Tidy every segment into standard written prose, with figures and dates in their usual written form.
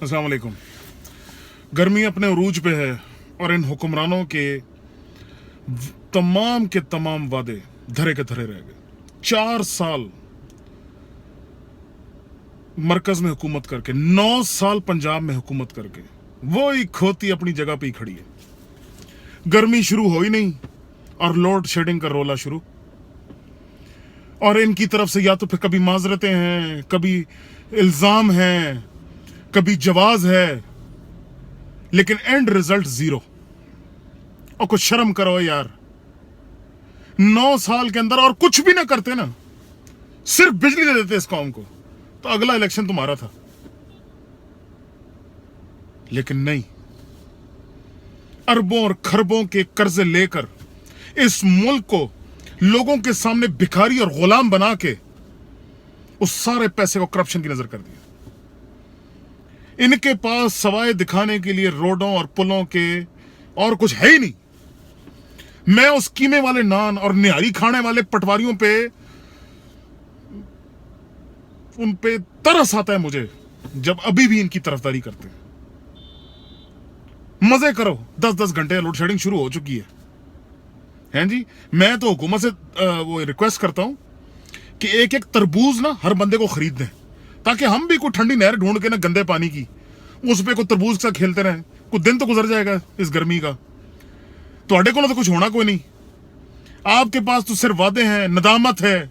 अस्सलाम वालेकुम। गर्मी अपने उरूज पे है और इन हुक्मरानों के तमाम वादे धरे के धरे रह गए। 4 साल मरकज में हुकूमत करके, 9 साल पंजाब में हुकूमत करके वो ही खोती अपनी जगह पे ही खड़ी है। गर्मी शुरू हो ही नहीं और लोड शेडिंग का रोला शुरू। और इनकी तरफ से या तो फिर कभी माजरतें हैं, कभी इल्जाम हैं, कभी जवाज है, लेकिन एंड रिजल्ट जीरो। और कुछ शर्म करो यार, 9 साल के अंदर और कुछ भी ना करते ना, सिर्फ बिजली दे देते इस कौम को, तो अगला इलेक्शन तुम्हारा था। लेकिन नहीं, अरबों और खरबों के कर्जे लेकर इस मुल्क को लोगों के सामने भिखारी और गुलाम बना के उस सारे पैसे को करप्शन की नजर कर दिया। इनके पास सवाए दिखाने के लिए रोडों और पुलों के और कुछ है ही नहीं। मैं उस कीमे वाले नान और निहारी खाने वाले पटवारियों पे, उन पे तरस आता है मुझे जब अभी भी इनकी तरफदारी करते हैं। मजे करो, 10-10 घंटे लोड शेडिंग शुरू हो चुकी है जी। मैं तो हुकूमत से वो रिक्वेस्ट करता हूं कि एक एक तरबूज ना हर बंदे को खरीद दें, ताकि हम भी कोई ठंडी नहर ढूंढ के ना गंदे पानी की उस पे कोई तरबूज के साथ खेलते रहें। कुछ दिन तो गुजर जाएगा इस गर्मी का। ਤੁਹਾਡੇ ਕੋਲ तो कुछ होना कोई नहीं, आपके पास तो सिर्फ वादे हैं, नदामत है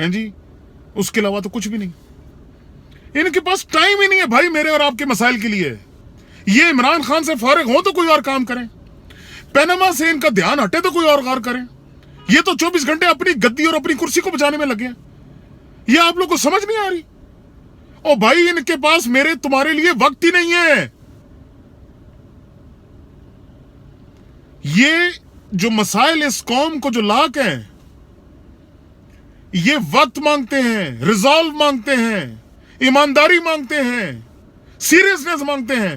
जी, उसके अलावा तो कुछ भी नहीं। इनके पास टाइम ही नहीं है भाई मेरे और आपके मसाइल के लिए। ये इमरान खान से फारिग हो तो कोई और काम करें, पैनामा से इनका ध्यान हटे तो कोई और गौर करें। ये तो 24 घंटे अपनी गद्दी और अपनी कुर्सी को बचाने में लगे हैं। ये आप लोग को समझ नहीं आ रही? ओ भाई, इनके पास मेरे तुम्हारे लिए वक्त ही नहीं है। ये जो मसाइल इस कौम को जो लाक हैं, ये वक्त मांगते हैं, रिजॉल्व मांगते हैं, ईमानदारी मांगते हैं, सीरियसनेस मांगते हैं।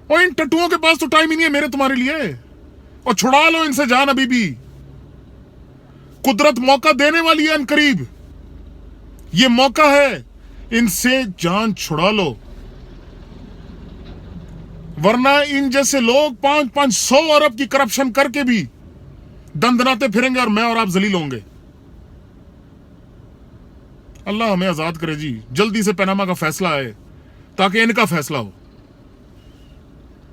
और इन टट्टुओं के पास तो टाइम ही नहीं है मेरे तुम्हारे लिए। और छुड़ा लो इनसे जान, अभी भी कुदरत मौका देने वाली है अनकरीब। ये मौका है, इनसे जान छुड़ा लो, वरना इन जैसे लोग 500 अरब की करप्शन करके भी दंदनाते फिरेंगे और मैं और आप जलील होंगे। अल्लाह हमें आजाद करे जी। जल्दी से पनामा का फैसला आए ताकि इनका फैसला हो।